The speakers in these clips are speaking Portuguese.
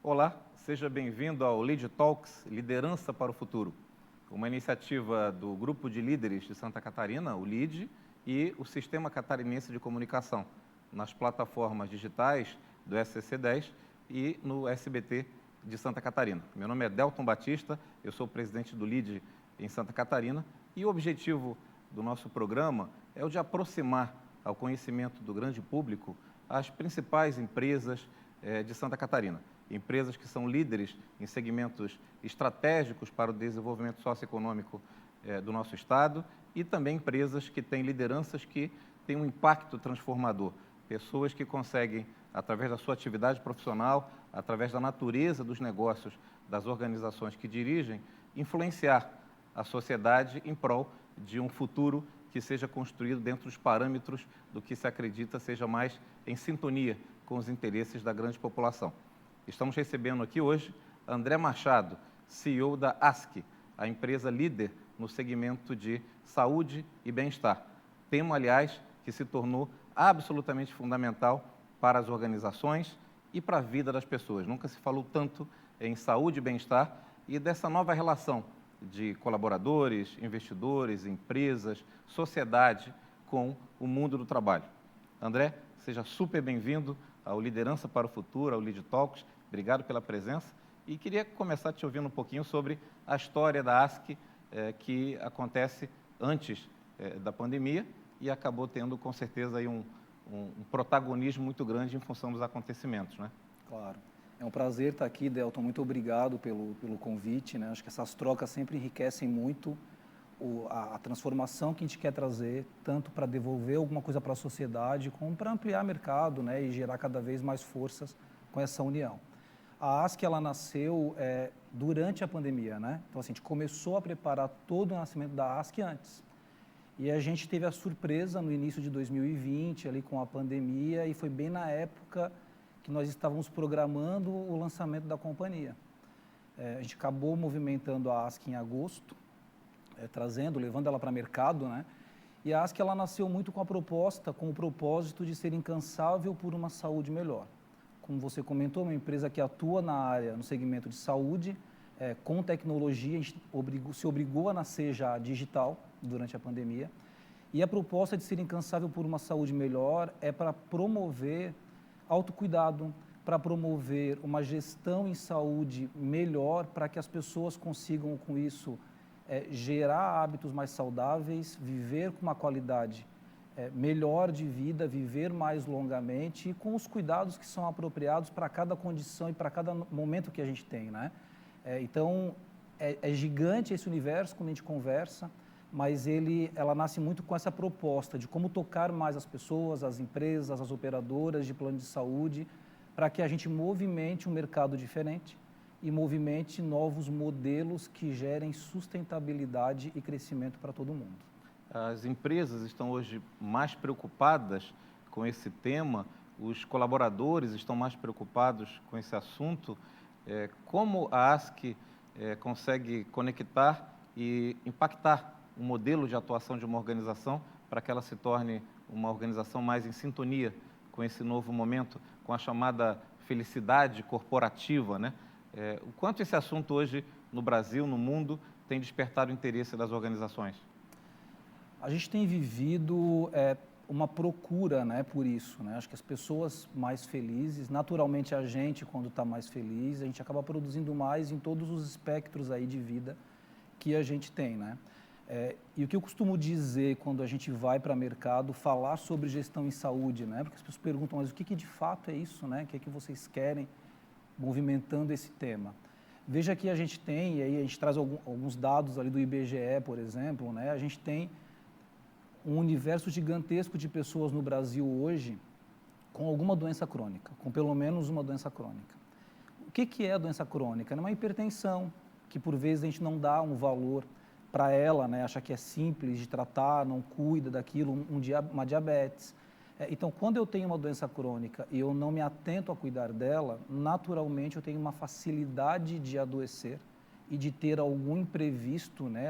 Olá, seja bem-vindo ao Lead Talks Liderança para o Futuro, uma iniciativa do Grupo de Líderes de Santa Catarina, o LEAD, e o Sistema Catarinense de Comunicação, nas plataformas digitais do SCC10 e no SBT de Santa Catarina. Meu nome é Delton Batista, eu sou presidente do LEAD em Santa Catarina e o objetivo do nosso programa é o de aproximar ao conhecimento do grande público as principais empresas de Santa Catarina. Empresas que são líderes em segmentos estratégicos para o desenvolvimento socioeconômico do nosso Estado e também empresas que têm lideranças que têm um impacto transformador. Pessoas que conseguem, através da sua atividade profissional, através da natureza dos negócios das organizações que dirigem, influenciar a sociedade em prol de um futuro que seja construído dentro dos parâmetros do que se acredita seja mais em sintonia com os interesses da grande população. Estamos recebendo aqui hoje André Machado, CEO da ASC, a empresa líder no segmento de saúde e bem-estar. Tema, aliás, que se tornou absolutamente fundamental para as organizações e para a vida das pessoas. Nunca se falou tanto em saúde e bem-estar e dessa nova relação de colaboradores, investidores, empresas, sociedade com o mundo do trabalho. André, seja super bem-vindo ao Liderança para o Futuro, ao Lead Talks. Obrigado pela presença e queria começar te ouvindo um pouquinho sobre a história da ASC, que acontece antes da pandemia e acabou tendo, com certeza, aí um protagonismo muito grande em função dos acontecimentos, né? Claro. É um prazer estar aqui, Delton. Muito obrigado pelo convite, né? Acho que essas trocas sempre enriquecem muito a transformação que a gente quer trazer, tanto para devolver alguma coisa para a sociedade, como para ampliar o mercado, né? E gerar cada vez mais forças com essa união. A ASC, ela nasceu durante a pandemia, né? Então, assim, a gente começou a preparar todo o nascimento da ASC antes. E a gente teve a surpresa no início de 2020, ali com a pandemia, e foi bem na época que nós estávamos programando o lançamento da companhia. A gente acabou movimentando a ASC em agosto, levando ela para o mercado, né? E a ASC, ela nasceu muito com o propósito de ser incansável por uma saúde melhor. Como você comentou, uma empresa que atua na área, no segmento de saúde, com tecnologia, a gente se obrigou a nascer já digital durante a pandemia. E a proposta de ser incansável por uma saúde melhor é para promover autocuidado, para promover uma gestão em saúde melhor, para que as pessoas consigam, com isso, gerar hábitos mais saudáveis, viver com uma qualidade melhor de vida, viver mais longamente e com os cuidados que são apropriados para cada condição e para cada momento que a gente tem, né? Então, é gigante esse universo quando a gente conversa, mas ela nasce muito com essa proposta de como tocar mais as pessoas, as empresas, as operadoras de plano de saúde, para que a gente movimente um mercado diferente e movimente novos modelos que gerem sustentabilidade e crescimento para todo mundo. As empresas estão hoje mais preocupadas com esse tema, os colaboradores estão mais preocupados com esse assunto. Como a ASC consegue conectar e impactar o modelo de atuação de uma organização para que ela se torne uma organização mais em sintonia com esse novo momento, com a chamada felicidade corporativa, né? O quanto esse assunto hoje no Brasil, no mundo, tem despertado o interesse das organizações? A gente tem vivido uma procura, né, por isso, né? Acho que as pessoas mais felizes, naturalmente a gente, quando está mais feliz, a gente acaba produzindo mais em todos os espectros aí de vida que a gente tem, né? E o que eu costumo dizer quando a gente vai para o mercado falar sobre gestão em saúde, né? Porque as pessoas perguntam, mas o que de fato é isso, né? O que vocês querem movimentando esse tema? Veja que a gente tem, e aí a gente traz alguns dados ali do IBGE, por exemplo, né? A gente tem um universo gigantesco de pessoas no Brasil hoje com alguma doença crônica, com pelo menos uma doença crônica. O que é a doença crônica? É uma hipertensão, que por vezes a gente não dá um valor para ela, né? Acha que é simples de tratar, não cuida daquilo, uma diabetes. Então, quando eu tenho uma doença crônica e eu não me atento a cuidar dela, naturalmente eu tenho uma facilidade de adoecer e de ter algum imprevisto, né?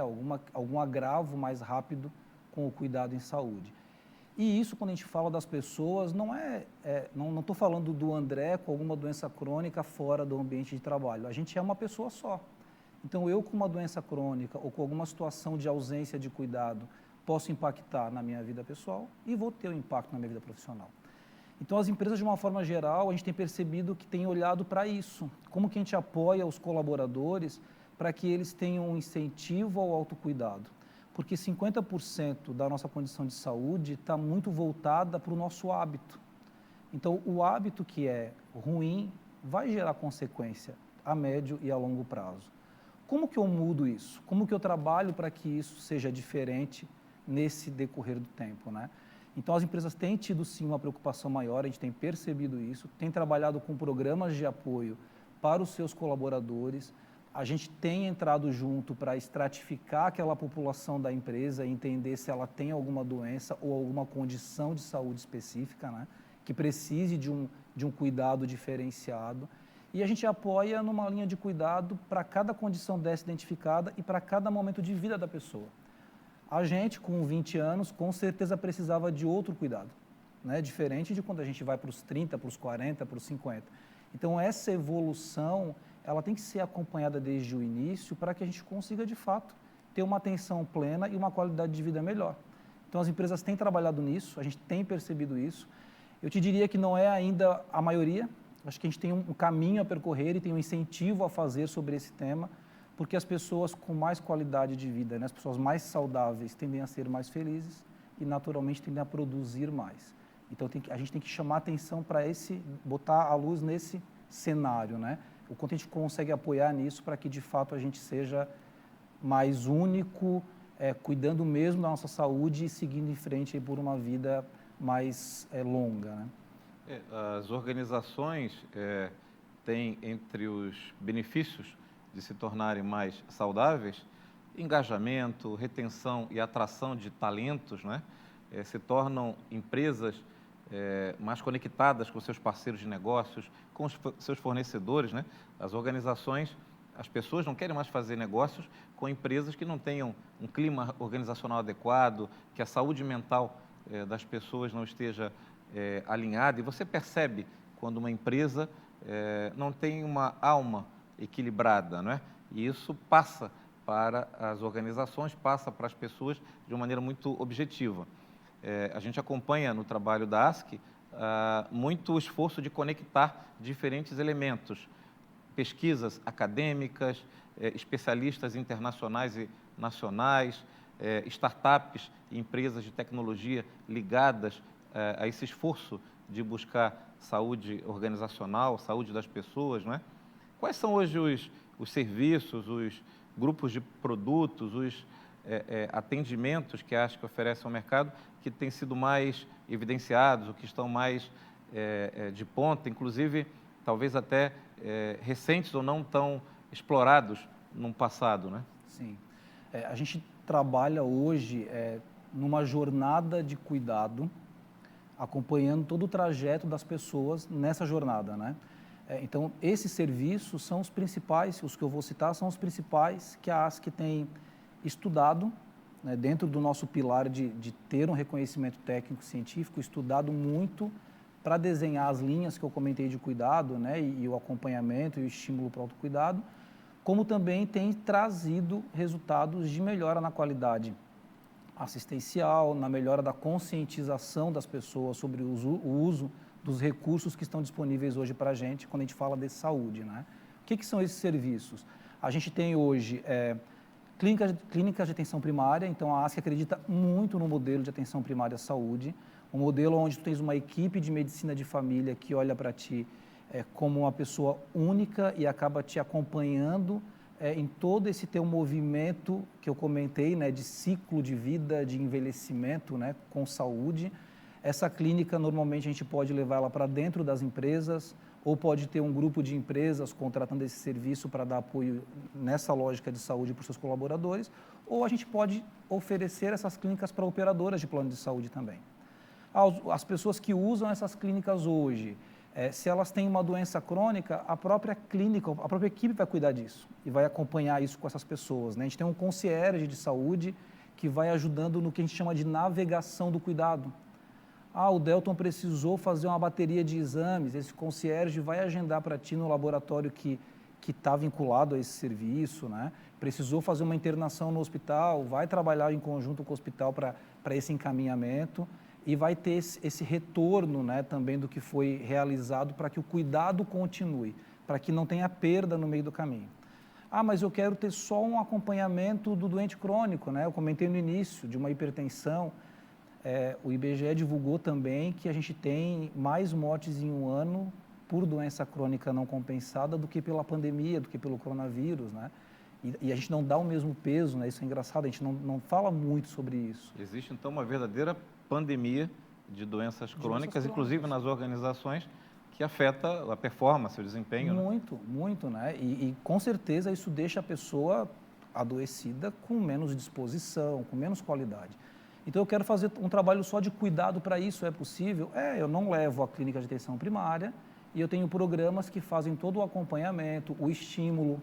Algum agravo mais rápido com o cuidado em saúde. E isso, quando a gente fala das pessoas, não estou falando do André com alguma doença crônica fora do ambiente de trabalho. A gente é uma pessoa só. Então, eu com uma doença crônica ou com alguma situação de ausência de cuidado, posso impactar na minha vida pessoal e vou ter um impacto na minha vida profissional. Então, as empresas, de uma forma geral, a gente tem percebido que tem olhado para isso. Como que a gente apoia os colaboradores para que eles tenham um incentivo ao autocuidado? Porque 50% da nossa condição de saúde está muito voltada para o nosso hábito. Então, o hábito que é ruim vai gerar consequência a médio e a longo prazo. Como que eu mudo isso? Como que eu trabalho para que isso seja diferente nesse decorrer do tempo, né? Então, as empresas têm tido, sim, uma preocupação maior, a gente tem percebido isso, tem trabalhado com programas de apoio para os seus colaboradores, a gente tem entrado junto para estratificar aquela população da empresa e entender se ela tem alguma doença ou alguma condição de saúde específica, né, que precise de um cuidado diferenciado. E a gente apoia numa linha de cuidado para cada condição dessa identificada e para cada momento de vida da pessoa. A gente, com 20 anos, com certeza precisava de outro cuidado, né, diferente de quando a gente vai para os 30, para os 40, para os 50. Então, essa evolução, ela tem que ser acompanhada desde o início para que a gente consiga, de fato, ter uma atenção plena e uma qualidade de vida melhor. Então, as empresas têm trabalhado nisso, a gente tem percebido isso. Eu te diria que não é ainda a maioria, acho que a gente tem um caminho a percorrer e tem um incentivo a fazer sobre esse tema, porque as pessoas com mais qualidade de vida, né, as pessoas mais saudáveis tendem a ser mais felizes e, naturalmente, tendem a produzir mais. Então, a gente tem que chamar atenção para botar a luz nesse cenário, né? O quanto a gente consegue apoiar nisso para que, de fato, a gente seja mais único, cuidando mesmo da nossa saúde e seguindo em frente aí por uma vida mais longa, né? As organizações têm, entre os benefícios de se tornarem mais saudáveis, engajamento, retenção e atração de talentos, né? Se tornam empresas mais conectadas com seus parceiros de negócios, com os seus fornecedores, né? As organizações, as pessoas não querem mais fazer negócios com empresas que não tenham um clima organizacional adequado, que a saúde mental das pessoas não esteja alinhada. E você percebe quando uma empresa não tem uma alma equilibrada, não é? E isso passa para as organizações, passa para as pessoas de uma maneira muito objetiva. A gente acompanha no trabalho da ASC muito o esforço de conectar diferentes elementos, pesquisas acadêmicas, especialistas internacionais e nacionais, startups e empresas de tecnologia ligadas a esse esforço de buscar saúde organizacional, saúde das pessoas, não é? Quais são hoje os serviços, os grupos de produtos, os atendimentos que a ASC oferece ao mercado que têm sido mais evidenciados, ou que estão mais de ponta, inclusive talvez até recentes ou não tão explorados num passado, né? Sim. A gente trabalha hoje numa jornada de cuidado, acompanhando todo o trajeto das pessoas nessa jornada, né? Então, esses serviços são os principais, os que eu vou citar, são os principais que a ASC tem estudado, né, dentro do nosso pilar de ter um reconhecimento técnico-científico, estudado muito para desenhar as linhas que eu comentei de cuidado, né, e o acompanhamento e o estímulo para o autocuidado, como também tem trazido resultados de melhora na qualidade assistencial, na melhora da conscientização das pessoas sobre o uso dos recursos que estão disponíveis hoje para a gente, quando a gente fala de saúde, né? O que são esses serviços? A gente tem hoje clínicas de atenção primária, então a ASC acredita muito no modelo de atenção primária à saúde, um modelo onde tu tens uma equipe de medicina de família que olha para ti como uma pessoa única e acaba te acompanhando em todo esse teu movimento que eu comentei, né, de ciclo de vida, de envelhecimento, né, com saúde. Essa clínica, normalmente, a gente pode levar ela para dentro das empresas ou pode ter um grupo de empresas contratando esse serviço para dar apoio nessa lógica de saúde para os seus colaboradores, ou a gente pode oferecer essas clínicas para operadoras de plano de saúde também. As pessoas que usam essas clínicas hoje, se elas têm uma doença crônica, a própria clínica, a própria equipe vai cuidar disso e vai acompanhar isso com essas pessoas, né? A gente tem um concierge de saúde que vai ajudando no que a gente chama de navegação do cuidado. Ah, o Delton precisou fazer uma bateria de exames, esse concierge vai agendar para ti no laboratório que está vinculado a esse serviço, né? Precisou fazer uma internação no hospital, vai trabalhar em conjunto com o hospital para esse encaminhamento e vai ter esse retorno, né, também do que foi realizado para que o cuidado continue, para que não tenha perda no meio do caminho. Ah, mas eu quero ter só um acompanhamento do doente crônico, né? Eu comentei no início de uma hipertensão. O IBGE divulgou também que a gente tem mais mortes em um ano por doença crônica não compensada do que pela pandemia, do que pelo coronavírus, né? E a gente não dá o mesmo peso, né? Isso é engraçado, a gente não fala muito sobre isso. Existe, então, uma verdadeira pandemia de doenças crônicas, inclusive nas organizações, que afeta a performance, o desempenho. Muito, né? Muito, né? E com certeza isso deixa a pessoa adoecida com menos disposição, com menos qualidade. Então, eu quero fazer um trabalho só de cuidado para isso, é possível? Eu não levo a clínica de atenção primária e eu tenho programas que fazem todo o acompanhamento, o estímulo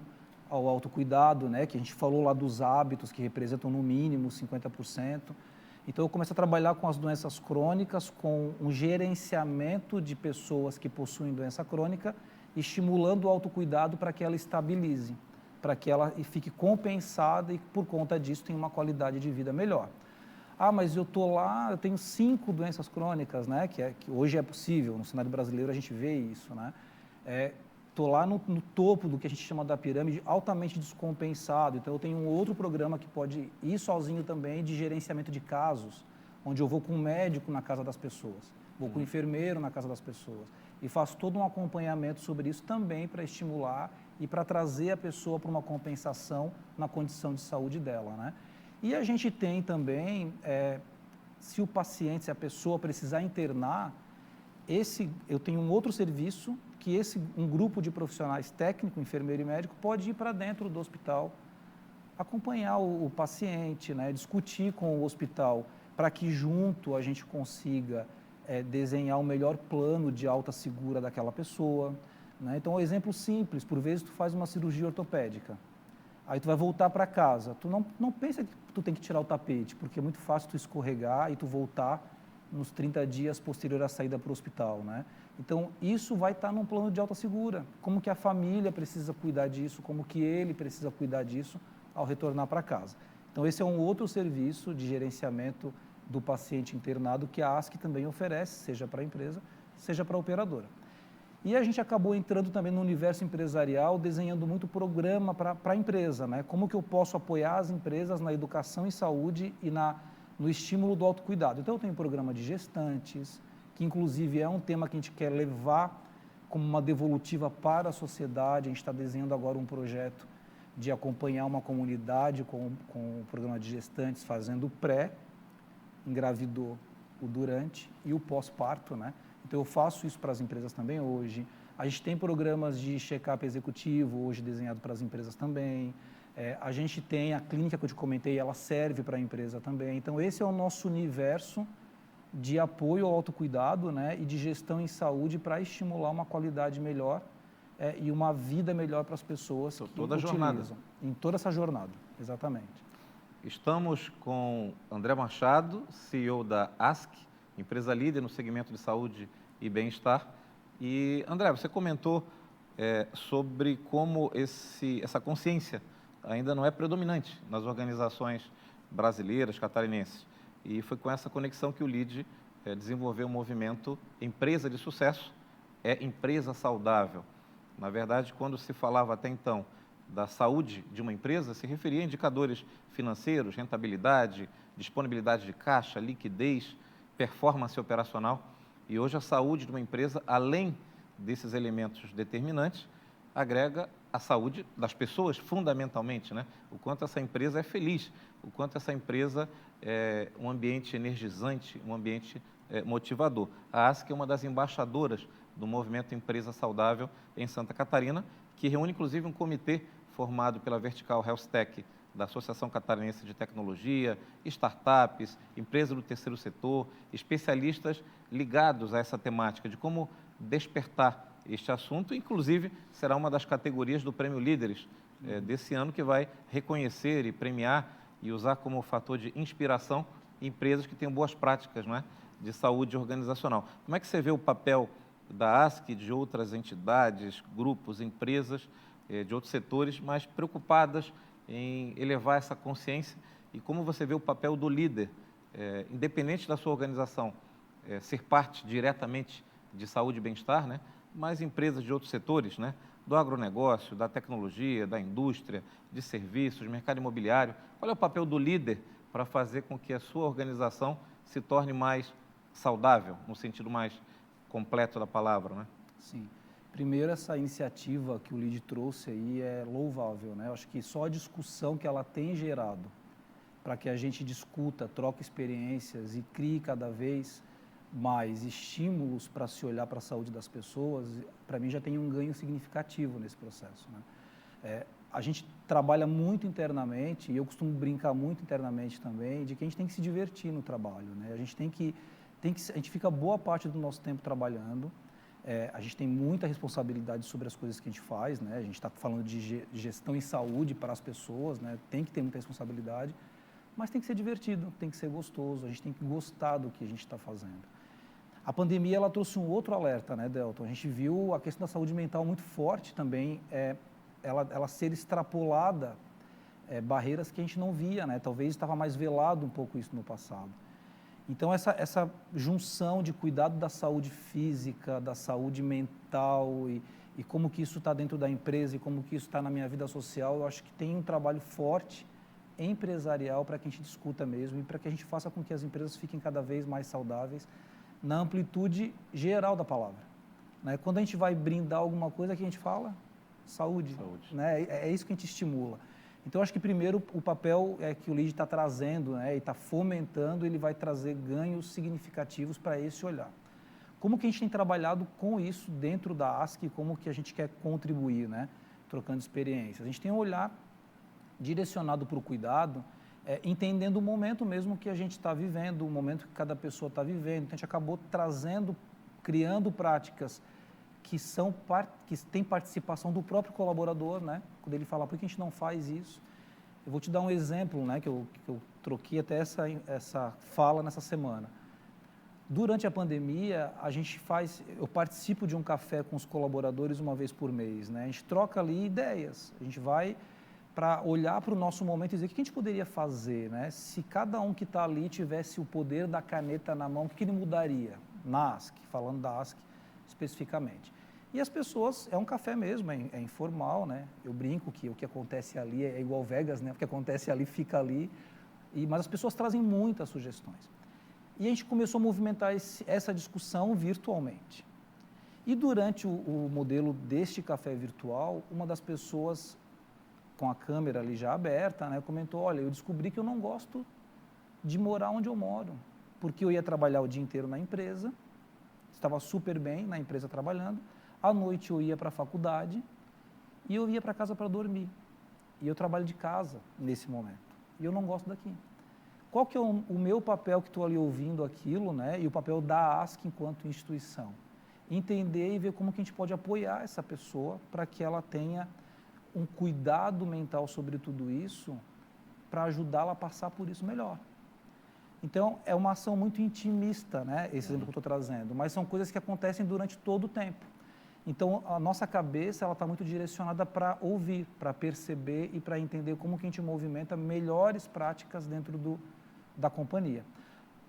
ao autocuidado, né, que a gente falou lá dos hábitos, que representam no mínimo 50%. Então, eu começo a trabalhar com as doenças crônicas, com um gerenciamento de pessoas que possuem doença crônica, estimulando o autocuidado para que ela estabilize, para que ela fique compensada e, por conta disso, tenha uma qualidade de vida melhor. Ah, mas eu estou lá, eu tenho 5 doenças crônicas, né? Que hoje é possível, no cenário brasileiro a gente vê isso, né? Estou lá no topo do que a gente chama da pirâmide, altamente descompensado. Então, eu tenho um outro programa que pode ir sozinho também, de gerenciamento de casos, onde eu vou com um médico na casa das pessoas, vou com um enfermeiro na casa das pessoas, e faço todo um acompanhamento sobre isso também para estimular e para trazer a pessoa para uma compensação na condição de saúde dela, né? E a gente tem também, se o paciente, se a pessoa precisar internar, eu tenho um outro serviço que um grupo de profissionais técnico, enfermeiro e médico, pode ir para dentro do hospital, acompanhar o paciente, né, discutir com o hospital, para que junto a gente consiga desenhar o melhor plano de alta segura daquela pessoa, né? Então, um exemplo simples, por vezes tu faz uma cirurgia ortopédica, aí tu vai voltar para casa, tu não pensa que tu tem que tirar o tapete, porque é muito fácil tu escorregar e tu voltar nos 30 dias posterior à saída para o hospital, né? Então, isso vai estar num plano de alta segura, como que a família precisa cuidar disso, como que ele precisa cuidar disso ao retornar para casa. Então, esse é um outro serviço de gerenciamento do paciente internado que a ASC também oferece, seja para a empresa, seja para a operadora. E a gente acabou entrando também no universo empresarial, desenhando muito programa para a empresa, né? Como que eu posso apoiar as empresas na educação em saúde e no estímulo do autocuidado. Então, eu tenho um programa de gestantes, que inclusive é um tema que a gente quer levar como uma devolutiva para a sociedade. A gente está desenhando agora um projeto de acompanhar uma comunidade com o programa de gestantes, fazendo o pré, engravidou o durante e o pós-parto, né? Então, eu faço isso para as empresas também hoje. A gente tem programas de check-up executivo, hoje desenhado para as empresas também. A gente tem a clínica que eu te comentei, ela serve para a empresa também. Então, esse é o nosso universo de apoio ao autocuidado, né, e de gestão em saúde para estimular uma qualidade melhor e uma vida melhor para as pessoas que toda utilizam. Jornada. Em toda essa jornada, exatamente. Estamos com André Machado, CEO da ASC, empresa líder no segmento de saúde e bem-estar. E, André, você comentou sobre como essa consciência ainda não é predominante nas organizações brasileiras, catarinenses. E foi com essa conexão que o LEAD desenvolveu o movimento Empresa de Sucesso, empresa saudável. Na verdade, quando se falava até então da saúde de uma empresa, se referia a indicadores financeiros, rentabilidade, disponibilidade de caixa, liquidez, performance operacional. E hoje a saúde de uma empresa, além desses elementos determinantes, agrega a saúde das pessoas, fundamentalmente, né? O quanto essa empresa é feliz, o quanto essa empresa é um ambiente energizante, um ambiente motivador. A ASC é uma das embaixadoras do movimento Empresa Saudável em Santa Catarina, que reúne, inclusive, um comitê formado pela Vertical Health Tech, da Associação Catarinense de Tecnologia, startups, empresas do terceiro setor, especialistas ligados a essa temática de como despertar este assunto. Inclusive, será uma das categorias do Prêmio Líderes desse ano, que vai reconhecer e premiar e usar como fator de inspiração empresas que tenham boas práticas, não é, de saúde organizacional. Como é que você vê o papel da ASC e de outras entidades, grupos, empresas, de outros setores, mais preocupadas em elevar essa consciência, e como você vê o papel do líder, independente da sua organização, ser parte diretamente de saúde e bem-estar, né? Mas empresas de outros setores, né? Do agronegócio, da tecnologia, da indústria, de serviços, mercado imobiliário. Qual é o papel do líder para fazer com que a sua organização se torne mais saudável, no sentido mais completo da palavra, né? Sim. Primeiro, essa iniciativa que o LEAD trouxe aí é louvável, né? Eu acho que só a discussão que ela tem gerado para que a gente discuta, troque experiências e crie cada vez mais estímulos para se olhar para a saúde das pessoas, para mim já tem um ganho significativo nesse processo, né? A gente trabalha muito internamente, e eu costumo brincar muito internamente também, de que a gente tem que se divertir no trabalho, né? A gente fica boa parte do nosso tempo trabalhando, a gente tem muita responsabilidade sobre as coisas que a gente faz, né? A gente está falando de gestão em saúde para as pessoas, né? Tem que ter muita responsabilidade, mas tem que ser divertido, tem que ser gostoso, a gente tem que gostar do que a gente está fazendo. A pandemia, ela trouxe um outro alerta, né, Delton? A gente viu a questão da saúde mental muito forte também, ela ser extrapolada, barreiras que a gente não via, né? Talvez estava mais velado um pouco isso no passado. Então, essa junção de cuidado da saúde física, da saúde mental e como que isso está dentro da empresa e como que isso está na minha vida social, eu acho que tem um trabalho forte empresarial para que a gente discuta mesmo e para que a gente faça com que as empresas fiquem cada vez mais saudáveis na amplitude geral da palavra, né? Quando a gente vai brindar alguma coisa, que a gente fala saúde. Né? É isso que a gente estimula. Então, acho que primeiro o papel que o LEAD está trazendo, né, e está fomentando, ele vai trazer ganhos significativos para esse olhar. Como que a gente tem trabalhado com isso dentro da ASC e como que a gente quer contribuir, né, trocando experiências? A gente tem um olhar direcionado para o cuidado, entendendo o momento mesmo que a gente está vivendo, o momento que cada pessoa está vivendo. Então, a gente acabou criando práticas que têm participação do próprio colaborador, né? Quando ele fala, por que a gente não faz isso? Eu vou te dar um exemplo, né, que eu troquei até essa fala nessa semana. Durante a pandemia, eu participo de um café com os colaboradores uma vez por mês, né? A gente troca ali ideias, a gente vai para olhar para o nosso momento e dizer o que a gente poderia fazer, né? Se cada um que está ali tivesse o poder da caneta na mão, o que ele mudaria? Na ASC, falando da ASC especificamente. E as pessoas, é um café mesmo, é informal, né? Eu brinco que o que acontece ali é igual Vegas, né? O que acontece ali fica ali, mas as pessoas trazem muitas sugestões. E a gente começou a movimentar essa discussão virtualmente. E durante o modelo deste café virtual, uma das pessoas com a câmera ali já aberta, né, comentou, olha, eu descobri que eu não gosto de morar onde eu moro, porque eu ia trabalhar o dia inteiro na empresa, estava super bem na empresa trabalhando, à noite eu ia para a faculdade e eu ia para casa para dormir. E eu trabalho de casa nesse momento, e eu não gosto daqui. Qual que é o meu papel que estou ali ouvindo aquilo, né, e o papel da ASC enquanto instituição? Entender e ver como que a gente pode apoiar essa pessoa para que ela tenha um cuidado mental sobre tudo isso para ajudá-la a passar por isso melhor. Então, é uma ação muito intimista, né, esse exemplo que eu estou trazendo, mas são coisas que acontecem durante todo o tempo. Então, a nossa cabeça está muito direcionada para ouvir, para perceber e para entender como que a gente movimenta melhores práticas dentro da companhia.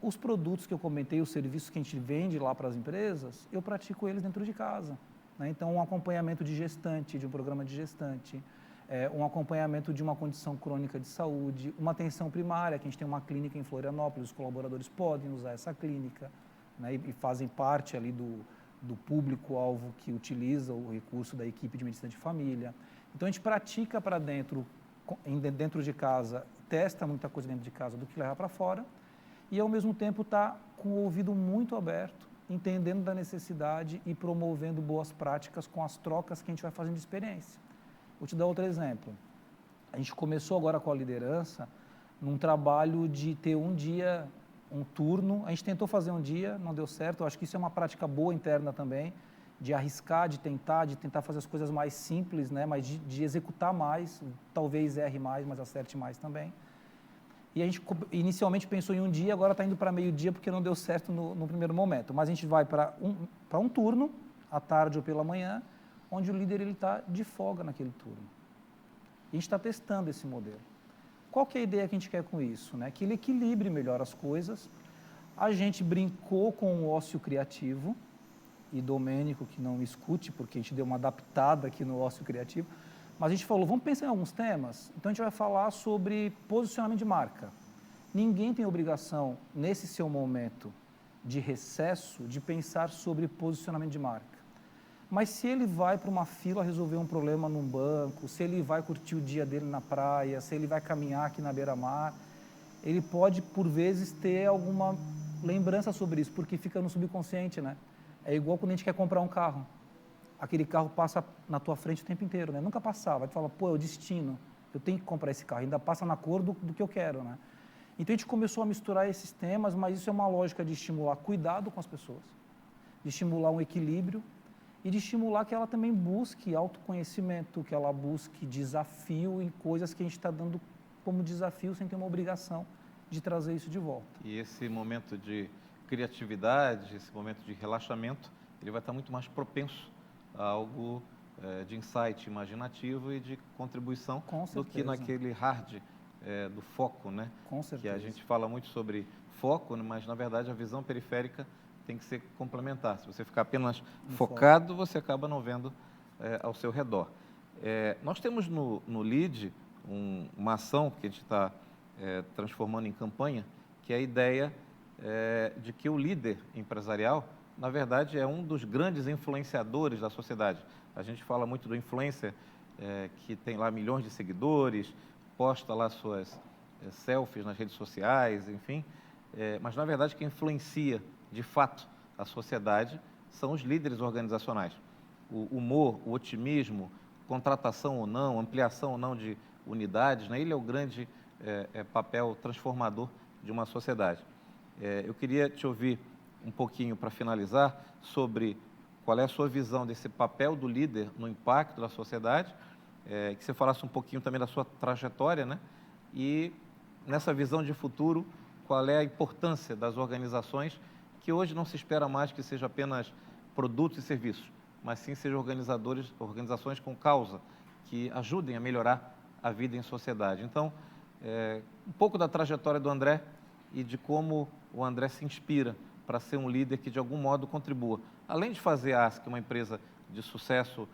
Os produtos que eu comentei, os serviços que a gente vende lá para as empresas, eu pratico eles dentro de casa. Né? Então, um acompanhamento de gestante, de um programa de gestante, um acompanhamento de uma condição crônica de saúde, uma atenção primária, que a gente tem uma clínica em Florianópolis, os colaboradores podem usar essa clínica, né? E fazem parte ali do público-alvo que utiliza o recurso da equipe de medicina de família. Então, a gente pratica para dentro de casa, testa muita coisa dentro de casa do que leva para fora, e ao mesmo tempo está com o ouvido muito aberto, entendendo da necessidade e promovendo boas práticas com as trocas que a gente vai fazendo de experiência. Vou te dar outro exemplo. A gente começou agora com a liderança num trabalho de ter um dia, um turno. A gente tentou fazer um dia, não deu certo. Eu acho que isso é uma prática boa interna também, de arriscar, de tentar fazer as coisas mais simples, né? Mas de executar mais, talvez erre mais, mas acerte mais também. E a gente inicialmente pensou em um dia, agora está indo para meio-dia porque não deu certo no primeiro momento. Mas a gente vai para um turno, à tarde ou pela manhã, onde o líder está de folga naquele turno. E a gente está testando esse modelo. Qual que é a ideia que a gente quer com isso? Né? Que ele equilibre melhor as coisas. A gente brincou com o ócio criativo, e Domênico, que não me escute, porque a gente deu uma adaptada aqui no ócio criativo, mas a gente falou, vamos pensar em alguns temas? Então a gente vai falar sobre posicionamento de marca. Ninguém tem obrigação, nesse seu momento de recesso, de pensar sobre posicionamento de marca. Mas se ele vai para uma fila resolver um problema num banco, se ele vai curtir o dia dele na praia, se ele vai caminhar aqui na beira-mar, ele pode, por vezes, ter alguma lembrança sobre isso, porque fica no subconsciente, né? É igual quando a gente quer comprar um carro. Aquele carro passa na tua frente o tempo inteiro, né? Nunca passava. Tu fala, pô, é o destino. Eu tenho que comprar esse carro. Ainda passa na cor do que eu quero, né? Então, a gente começou a misturar esses temas, mas isso é uma lógica de estimular cuidado com as pessoas, de estimular um equilíbrio e de estimular que ela também busque autoconhecimento, que ela busque desafio em coisas que a gente está dando como desafio sem ter uma obrigação de trazer isso de volta. E esse momento de criatividade, esse momento de relaxamento, ele vai estar muito mais propenso a algo de insight imaginativo e de contribuição do que naquele hard do foco, né? Com certeza. Que a gente fala muito sobre foco, mas na verdade a visão periférica tem que ser complementar. Se você ficar apenas focado, você acaba não vendo ao seu redor. Nós temos no LEAD uma ação que a gente está transformando em campanha, que é a ideia de que o líder empresarial, na verdade, é um dos grandes influenciadores da sociedade. A gente fala muito do influencer, que tem lá milhões de seguidores, posta lá suas selfies nas redes sociais, enfim, mas, na verdade, quem influencia, de fato, a sociedade são os líderes organizacionais. O humor, o otimismo, contratação ou não, ampliação ou não de unidades, né? Ele é o grande papel transformador de uma sociedade. Eu queria te ouvir um pouquinho para finalizar sobre qual é a sua visão desse papel do líder no impacto da sociedade, que você falasse um pouquinho também da sua trajetória, né? E nessa visão de futuro, qual é a importância das organizações, que hoje não se espera mais que seja apenas produtos e serviços, mas sim sejam organizações com causa, que ajudem a melhorar a vida em sociedade. Então, um pouco da trajetória do André e de como o André se inspira para ser um líder que, de algum modo, contribua. Além de fazer a ASC uma empresa de sucesso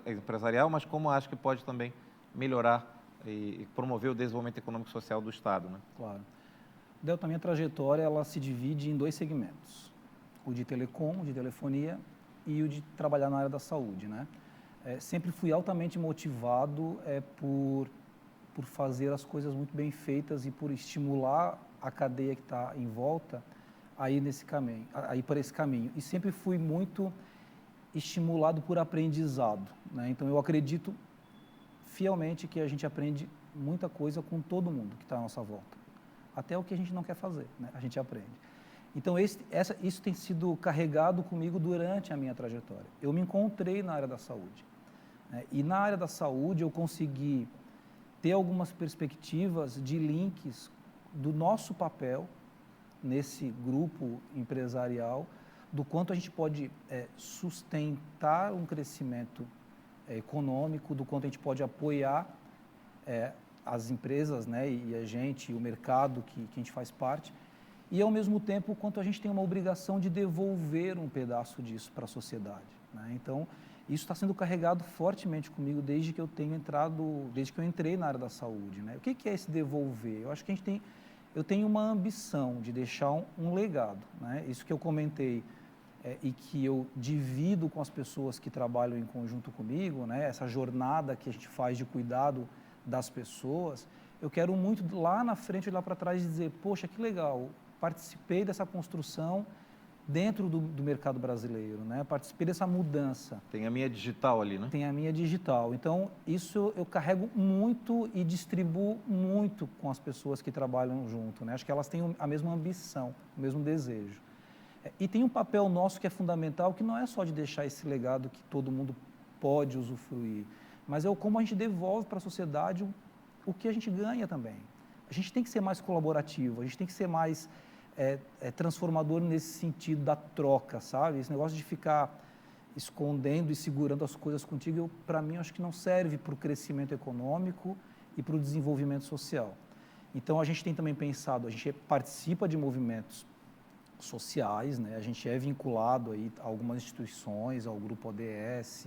empresarial, mas como a ASC pode também melhorar e promover o desenvolvimento econômico e social do Estado, né? Claro. Delta, a minha trajetória, ela se divide em 2 segmentos. O de telecom, de telefonia, e o de trabalhar na área da saúde, né? Sempre fui altamente motivado por fazer as coisas muito bem feitas e por estimular a cadeia que está em volta a ir para esse caminho. E sempre fui muito estimulado por aprendizado, né? Então, eu acredito fielmente que a gente aprende muita coisa com todo mundo que está à nossa volta. Até o que a gente não quer fazer, né? A gente aprende. Então, isso tem sido carregado comigo durante a minha trajetória. Eu me encontrei na área da saúde, né? E na área da saúde eu consegui ter algumas perspectivas de links do nosso papel nesse grupo empresarial, do quanto a gente pode sustentar um crescimento econômico, do quanto a gente pode apoiar as empresas, né, e a gente, o mercado que a gente faz parte, e ao mesmo tempo o quanto a gente tem uma obrigação de devolver um pedaço disso para a sociedade, né? Então, isso está sendo carregado fortemente comigo desde que eu entrei na área da saúde, né? O que é esse devolver? Eu acho que eu tenho uma ambição de deixar um legado, né? Isso que eu comentei e que eu divido com as pessoas que trabalham em conjunto comigo, né? Essa jornada que a gente faz de cuidado das pessoas, eu quero muito lá na frente, olhar para trás e dizer, poxa, que legal, participei dessa construção dentro do mercado brasileiro, né? Participei dessa mudança. Tem a minha digital ali, né? Tem a minha digital. Então, isso eu carrego muito e distribuo muito com as pessoas que trabalham junto, né? Acho que elas têm a mesma ambição, o mesmo desejo. E tem um papel nosso que é fundamental, que não é só de deixar esse legado que todo mundo pode usufruir, mas é como a gente devolve para a sociedade o que a gente ganha também. A gente tem que ser mais colaborativo, a gente tem que ser mais transformador nesse sentido da troca, sabe? Esse negócio de ficar escondendo e segurando as coisas contigo, para mim, acho que não serve para o crescimento econômico e para o desenvolvimento social. Então, a gente tem também pensado, a gente participa de movimentos sociais, né? A gente é vinculado aí a algumas instituições, ao Grupo ODS,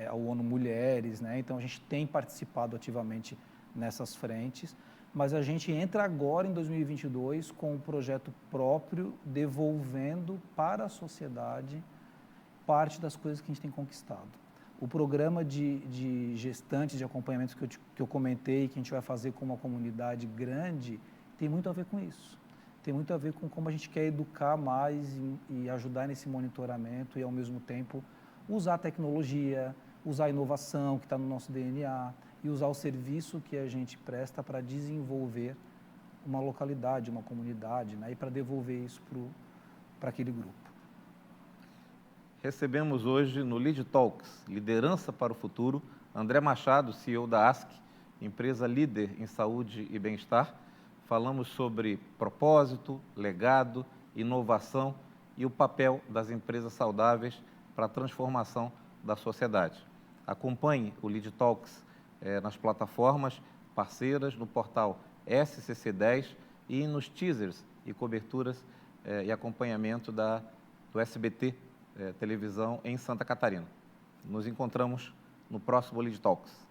ao ONU Mulheres, né? Então, a gente tem participado ativamente nessas frentes, mas a gente entra agora, em 2022, com um projeto próprio, devolvendo para a sociedade parte das coisas que a gente tem conquistado. O programa de gestantes, de acompanhamento que eu comentei, que a gente vai fazer com uma comunidade grande, tem muito a ver com isso. Tem muito a ver com como a gente quer educar mais e ajudar nesse monitoramento e, ao mesmo tempo, usar a tecnologia, usar a inovação que está no nosso DNA e usar o serviço que a gente presta para desenvolver uma localidade, uma comunidade, né? E para devolver isso para aquele grupo. Recebemos hoje no Lead Talks, Liderança para o Futuro, André Machado, CEO da ASC, empresa líder em saúde e bem-estar. Falamos sobre propósito, legado, inovação e o papel das empresas saudáveis para a transformação da sociedade. Acompanhe o Lead Talks nas plataformas parceiras, no portal SCC10 e nos teasers e coberturas e acompanhamento do SBT televisão em Santa Catarina. Nos encontramos no próximo Lead Talks.